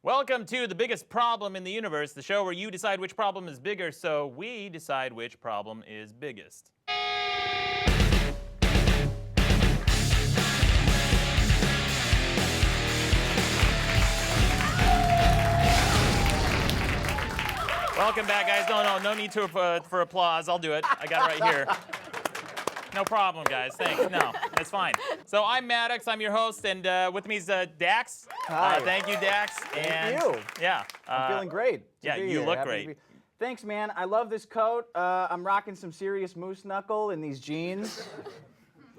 Welcome to The Biggest Problem in the Universe, the show where you decide which problem is bigger, so we decide which problem is biggest. Welcome back, guys. No need for applause. I'll do it. I got it right here. No problem, guys. Thanks. No, that's fine. So I'm Maddox. I'm your host, and with me is Dax. Hi. Thank you, Dax. Thank you. Yeah. I'm feeling great. Yeah, you look great. Thanks, man. I love this coat. I'm rocking some serious moose knuckle in these jeans.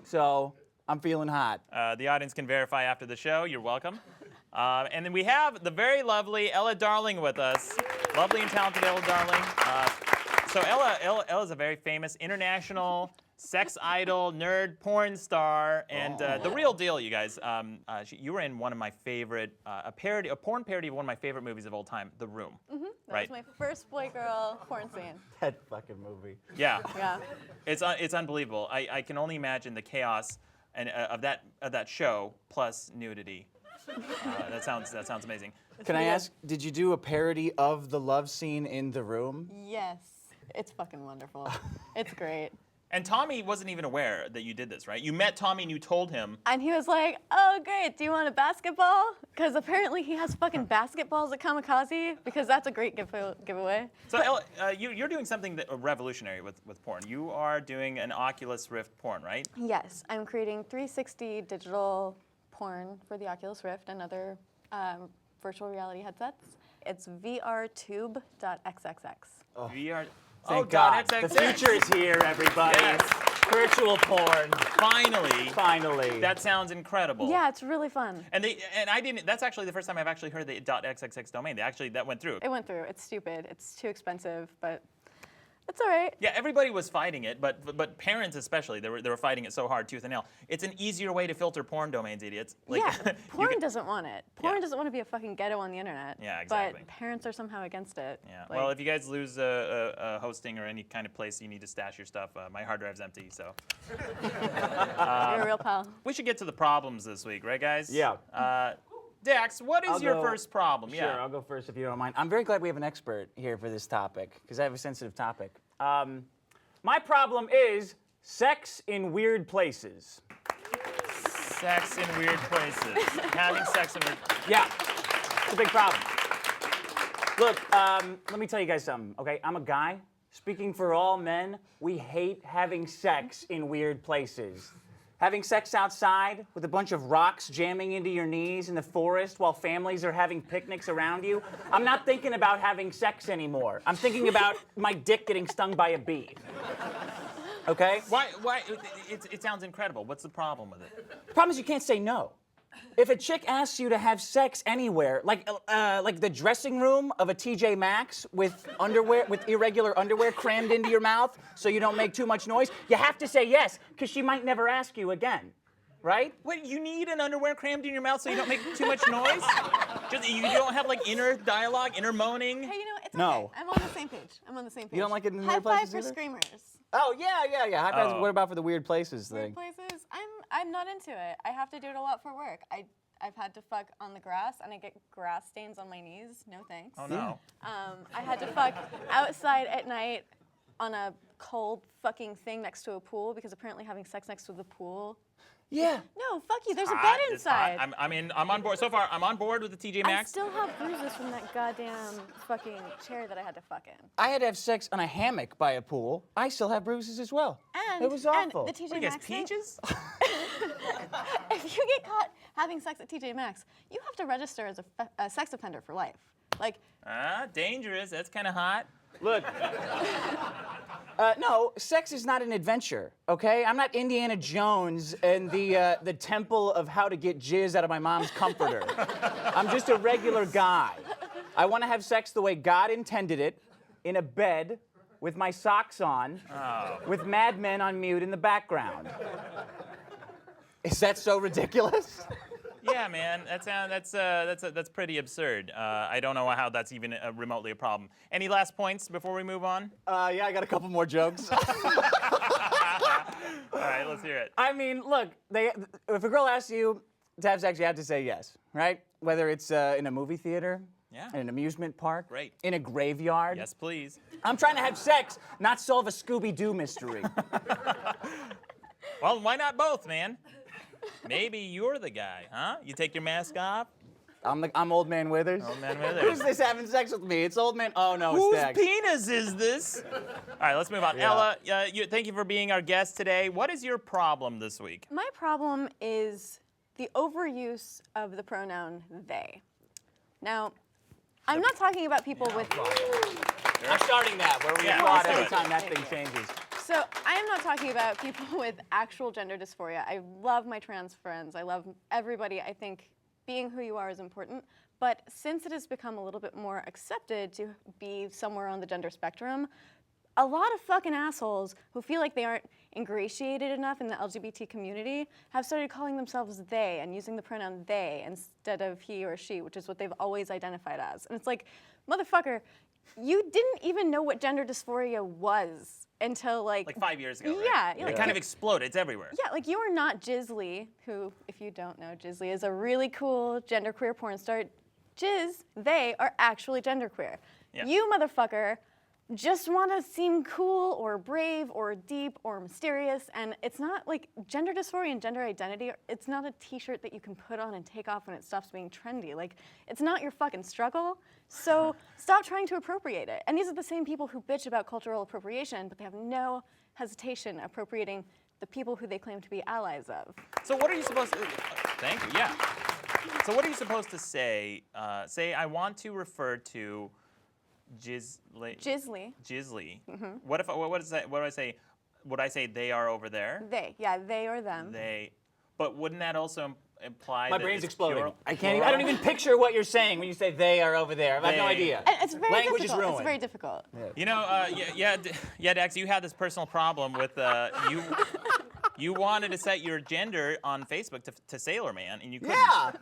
So I'm feeling hot. The audience can verify after the show. You're welcome. And then we have the very lovely Ella Darling with us. Lovely and talented Ella Darling. So Ella is a very famous international sex idol, nerd, porn star, and the real deal, you guys. You were in one of my favorite, a porn parody of one of my favorite movies of all time, The Room. Mm-hmm. That Right? was my first boy-girl porn scene. That fucking movie. Yeah. Yeah. It's unbelievable. I can only imagine the chaos and of that show plus nudity. That sounds amazing. Can I ask, did you do a parody of the love scene in The Room? Yes. It's fucking wonderful. It's great. And Tommy wasn't even aware that you did this, right? You met Tommy and you told him. And he was like, oh, great, do you want a basketball? Because apparently he has fucking basketballs at Kamikaze, because that's a great giveaway. So Ella, you're doing something revolutionary with porn. You are doing an Oculus Rift porn, right? Yes, I'm creating 360 digital porn for the Oculus Rift and other virtual reality headsets. It's vrtube.xxx. VR. Thank God. XXX. The future is here, everybody. Yes. Virtual porn. Finally. Finally. That sounds incredible. Yeah, it's really fun. And I didn't. That's actually the first time I've actually heard the .xxx domain. That went through. It went through. It's stupid. It's too expensive, but it's all right. Yeah, everybody was fighting it, but parents especially, they were fighting it so hard, tooth and nail. It's an easier way to filter porn domains, idiots. Like, Yeah, porn doesn't want it. Porn Yeah. doesn't want to be a fucking ghetto on the internet. Yeah, exactly. But parents are somehow against it. Yeah. Like, Well, if you guys lose a hosting or any kind of place you need to stash your stuff, my hard drive's empty, so. you're a real pal. We should get to the problems this week, right, guys? Yeah. Dax, what is I'll your go- first problem? Sure, I'll go first if you don't mind. I'm very glad we have an expert here for this topic, because I have a sensitive topic. My problem is sex in weird places. Sex in weird places. Having sex in weird. Yeah, it's a big problem. Look, let me tell you guys something, okay? I'm a guy. Speaking for all men, we hate having sex in weird places. Having sex outside with a bunch of rocks jamming into your knees in the forest while families are having picnics around you. I'm not thinking about having sex anymore. I'm thinking about my dick getting stung by a bee. Okay? Why? It sounds incredible. What's the problem with it? The problem is you can't say no. If a chick asks you to have sex anywhere, like the dressing room of a TJ Maxx with irregular underwear crammed into your mouth so you don't make too much noise, you have to say yes, because she might never ask you again, right? Wait, you need an underwear crammed in your mouth so you don't make too much noise? You don't have like inner dialogue, inner moaning? Hey, you know, it's No. okay. I'm on the same page. You don't like it in High weird five places for either? screamers. Oh, yeah. High fives. Oh. What about for the weird places thing? Weird places. I'm not into it. I have to do it a lot for work. I've had to fuck on the grass, and I get grass stains on my knees. No thanks. Oh no. I had to fuck outside at night on a cold fucking thing next to a pool, because apparently having sex next to the pool. Yeah. No, fuck you. There's a Hot. bed It's hot. inside. I'm on board. So far, I'm on board with the TJ I Maxx. still have bruises from that goddamn fucking chair that I had to fuck in. I had to have sex on a hammock by a pool. I still have bruises as well. And it was awful. And the TJ What, you guys Maxx thing- peaches? If you get caught having sex at TJ Maxx, you have to register as a sex offender for life. Like, Dangerous. That's kind of hot. Look. No, sex is not an adventure, okay? I'm not Indiana Jones and the temple of how to get jizz out of my mom's comforter. I'm just a regular guy. I want to have sex the way God intended it, in a bed, with my socks on, with Mad Men on mute in the background. Is that so ridiculous? Yeah, man, that's pretty absurd. I don't know how that's even remotely a problem. Any last points before we move on? Yeah, I got a couple more jokes. All right, let's hear it. I mean, look, if a girl asks you, to have sex, you have to say yes, right? Whether it's in a movie theater, Yeah. in an amusement park, Great. in a graveyard. Yes, please. I'm trying to have sex, not solve a Scooby-Doo mystery. Well, why not both, man? Maybe you're the guy, huh? You take your mask off. I'm Old Man Withers. Old Man Withers. Who's this having sex with me? It's Old Man. Oh no, Whose it's Dax. penis is this? All right, let's move on. Yeah. Ella, thank you for being our guest today. What is your problem this week? My problem is the overuse of the pronoun they. Now, I'm not talking about people with. I'm starting that where we Yeah, applaud let's do every it. time that thing changes. So I am not talking about people with actual gender dysphoria. I love my trans friends. I love everybody. I think being who you are is important. But since it has become a little bit more accepted to be somewhere on the gender spectrum, a lot of fucking assholes who feel like they aren't ingratiated enough in the LGBT community have started calling themselves they and using the pronoun they instead of he or she, which is what they've always identified as. And it's like, motherfucker, you didn't even know what gender dysphoria was until like 5 years ago, right? Yeah, It like, kind of exploded. It's everywhere. yeah, like you are not Jizzly, who, if you don't know, Jizzly is a really cool genderqueer porn star. Jizz, they are actually genderqueer. Yeah. You motherfucker just want to seem cool or brave or deep or mysterious, and it's not like gender dysphoria and gender identity, it's not a t-shirt that you can put on and take off when it stops being trendy. Like, it's not your fucking struggle, so stop trying to appropriate it. And these are the same people who bitch about cultural appropriation, but they have no hesitation appropriating the people who they claim to be allies of. So what are you supposed to? Thank you. Yeah. So what are you supposed to say? Say I want to refer to Jizzly. Jizzly, What if? What is that? What do I say? Would I say they are over there? they, yeah, they or them. They. But wouldn't that also imply My that brain's it's exploding. plural? I can't. I don't even picture what you're saying when you say they are over there. I have no They. idea. And it's very Language difficult. is ruined. It's very difficult. You know, yeah, Dax, you had this personal problem with you. You wanted to set your gender on Facebook to Sailor Man, and you couldn't. Yeah.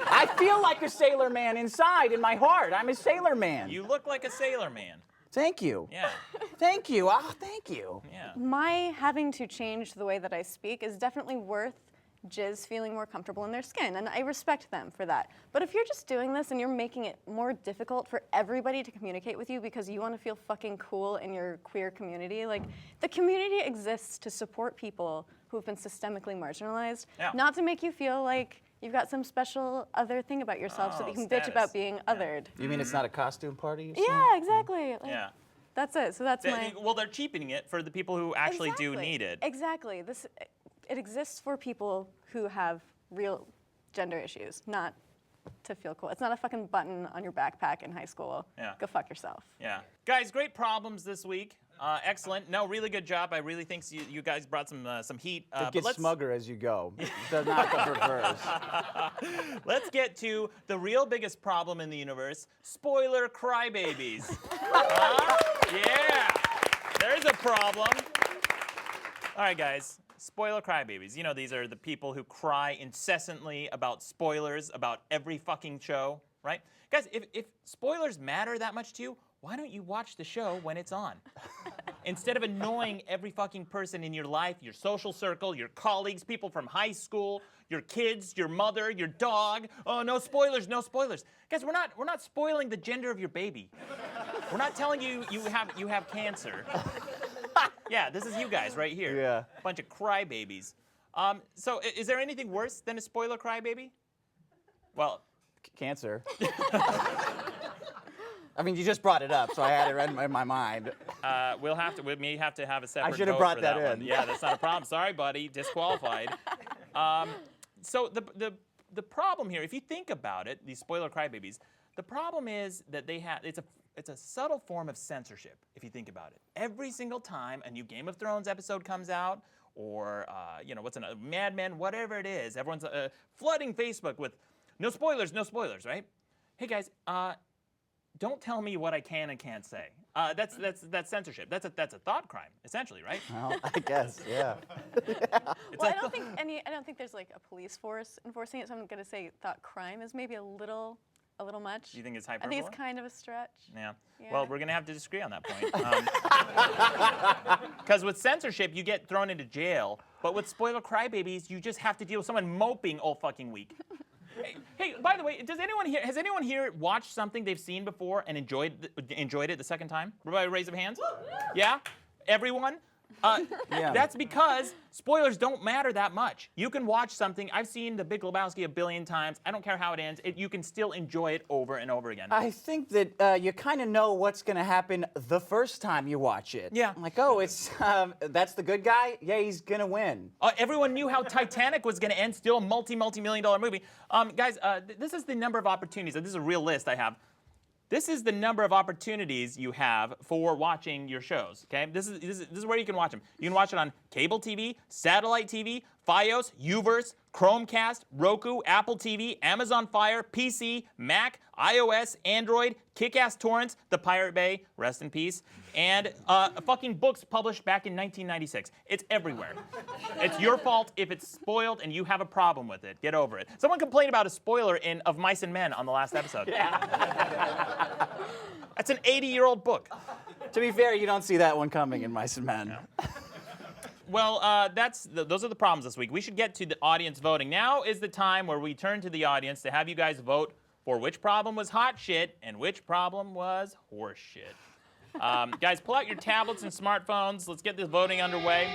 I feel like a sailor man inside in my heart. I'm a sailor man. You look like a Sailor Man. Thank you. Yeah. Thank you. Oh, thank you. Yeah. My having to change the way that I speak is definitely worth Jizz feeling more comfortable in their skin, and I respect them for that. But if you're just doing this and you're making it more difficult for everybody to communicate with you because you want to feel fucking cool in your queer community, like, the community exists to support people who have been systemically marginalized, Yeah. not to make you feel like you've got some special other thing about yourself so that you can bitch status. about being othered. You mean it's not a costume party? You're saying? Yeah, exactly. Like, Yeah. That's it. So that's my. Well, they're cheapening it for the people who actually do Exactly. need it. Exactly. It exists for people who have real gender issues, not to feel cool. It's not a fucking button on your backpack in high school. Yeah. Go fuck yourself. Yeah. Guys, great problems this week. Excellent. No, really good job. I really think you guys brought some heat. It But gets let's, smugger as you go. It does not go reverse. let's get to the real biggest problem in the universe, spoiler crybabies. Huh? Yeah. There's a problem. All right, guys. Spoiler crybabies. You know, these are the people who cry incessantly about spoilers about every fucking show, right? Guys, if spoilers matter that much to you, why don't you watch the show when it's on? Instead of annoying every fucking person in your life, your social circle, your colleagues, people from high school, your kids, your mother, your dog. Oh, no spoilers, no spoilers. Guys, we're not spoiling the gender of your baby. We're not telling you you have cancer. Yeah, this is you guys right here. Yeah. Bunch of crybabies. So is there anything worse than a spoiler crybaby? Well, Cancer. I mean, you just brought it up, so I had it in my mind. we may have to have a separate should have vote brought for that one. in. Yeah, that's not a problem. Sorry, buddy, disqualified. So the problem here, if you think about it, these spoiler crybabies, the problem is that it's a subtle form of censorship, if you think about it. Every single time a new Game of Thrones episode comes out, or what's another Mad Men, whatever it is, everyone's flooding Facebook with no spoilers, right? Hey guys, don't tell me what I can and can't say. That's censorship. That's a thought crime, essentially, right? Well, I guess, yeah. Well, I don't think there's like a police force enforcing it, so I'm going to say thought crime is maybe a little a little much. You think it's I hyperbole? think it's kind of a stretch. Yeah. Yeah. Well, we're going to have to disagree on that point. Because with censorship, you get thrown into jail. But with spoiler crybabies, you just have to deal with someone moping all fucking week. Hey, by the way, has anyone here watched something they've seen before and enjoyed it the second time? By a raise of hands? Yeah? Everyone? Yeah. That's because spoilers don't matter that much. You can watch something. I've seen The Big Lebowski a billion times. I don't care how it ends. You can still enjoy it over and over again. I think that you kind of know what's going to happen the first time you watch it. Yeah. Like, oh, it's that's the good guy? Yeah, he's going to win. Everyone knew how Titanic was going to end, still a multi-million-dollar movie. Guys, this is the number of opportunities. This is a real list I have. This is the number of opportunities you have for watching your shows, okay? This is where you can watch them. You can watch it on cable TV, satellite TV, Fios, Uverse, Chromecast, Roku, Apple TV, Amazon Fire, PC, Mac, iOS, Android, Kick-Ass Torrents, The Pirate Bay, rest in peace, and fucking books published back in 1996. It's everywhere. It's your fault if it's spoiled and you have a problem with it. Get over it. Someone complained about a spoiler in Of Mice and Men on the last episode. Yeah. That's an 80-year-old book. To be fair, you don't see that one coming in Mice and Men. No. Well, those are the problems this week. We should get to the audience voting. Now is the time where we turn to the audience to have you guys vote for which problem was hot shit and which problem was horse shit. Guys, pull out your tablets and smartphones. Let's get this voting underway.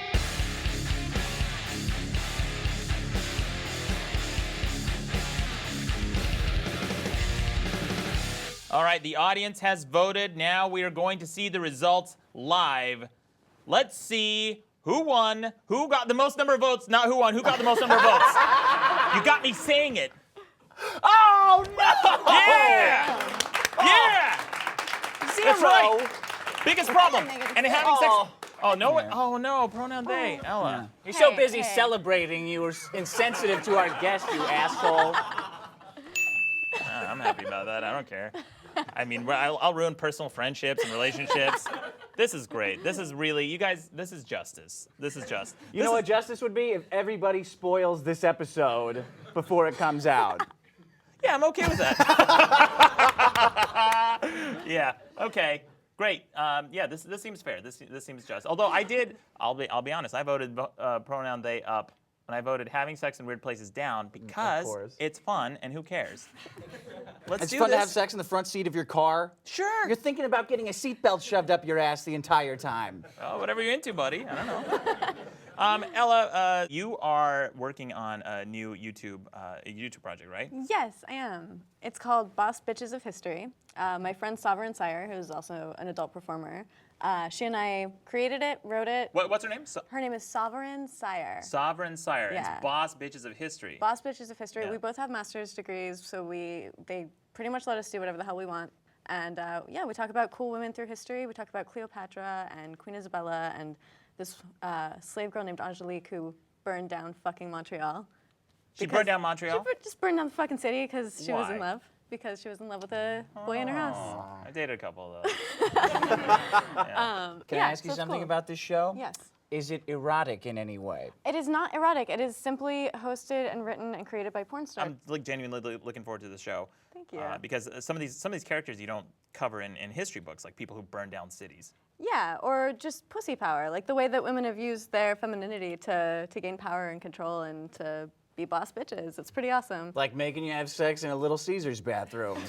All right, the audience has voted. Now we are going to see the results live. Let's see who won, who got the most number of votes, not who won, who got the most number of votes. You got me saying it. Oh, no! Yeah! Yeah! Zero. That's right. Biggest problem. And having sex. Oh. Oh, no. Oh, no. Pronoun they. Ella. You're so Hey, busy hey. celebrating, you were insensitive to our guest, you asshole. I'm happy about that. I don't care. I mean, I'll ruin personal friendships and relationships. This is great. This is really, you guys, this is justice. This is just. You know what justice would be? If everybody spoils this episode before it comes out. Yeah, I'm okay with that. Yeah. Okay. Great. Yeah. This seems fair. This seems just. Although I'll be honest. I voted pronoun they up, and I voted having sex in weird places down because it's fun and who cares. Let's It's do fun this. to have sex in the front seat of your car. Sure. You're thinking about getting a seatbelt shoved up your ass the entire time. Oh, whatever you're into, buddy. I don't know. Ella, you are working on a new YouTube project, right? Yes, I am. It's called Boss Bitches of History. My friend Sovereign Sire, who's also an adult performer, she and I created it, wrote it. What's her name? Her name is Sovereign Sire. Sovereign Sire. Yeah. It's Boss Bitches of History. Boss Bitches of History. Yeah. We both have master's degrees, so they pretty much let us do whatever the hell we want. And yeah, we talk about cool women through history. We talk about Cleopatra and Queen Isabella and this slave girl named Angelique who burned down fucking Montreal. She burned down Montreal? She just burned down the fucking city because she was Why? in love. Because she was in love with a boy in her house. I dated a couple of those. Can Yeah, I ask you so it's something cool. about this show? Yes. Is it erotic in any way? It is not erotic. It is simply hosted and written and created by porn stars. I'm genuinely looking forward to the show. Thank you. Because some of these characters you don't cover in history books, like people who burn down cities. Yeah, or just pussy power, like the way that women have used their femininity to gain power and control and to be boss bitches. It's pretty awesome. Like making you have sex in a Little Caesars bathroom.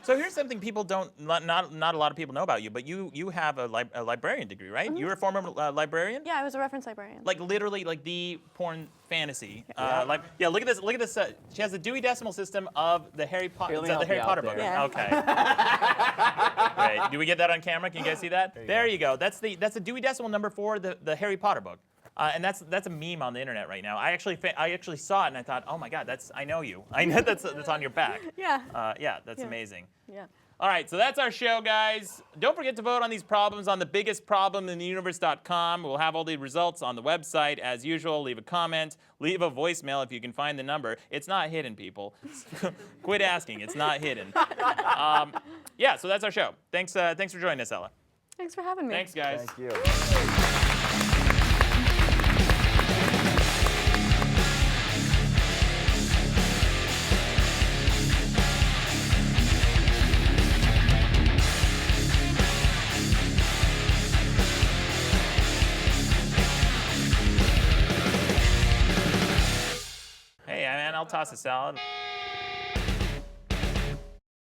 So here's something people not a lot of people know about you, but you have a librarian degree, right? You're a former librarian? Yeah, I was a reference librarian. Like literally, like the porn fantasy. Look at this. Look at this. She has the Dewey Decimal System of the Harry Potter. Here, let Is me that the help Harry you out Potter book? there. Okay. Great. Do we get that on camera? Can you guys see that? There you go. That's the Dewey Decimal number for the Harry Potter book. And that's a meme on the internet right now. I actually saw it and I thought, oh my God, I know you. I know that's on your back. Yeah. Yeah, that's amazing. Yeah. All right, so that's our show, guys. Don't forget to vote on these problems on thebiggestproblemintheuniverse.com. We'll have all the results on the website as usual. Leave a comment, leave a voicemail if you can find the number. It's not hidden, people. Quit asking. It's not hidden. Yeah, so that's our show. Thanks for joining us, Ella. Thanks for having me. Thanks, guys. Thank you. toss the salad.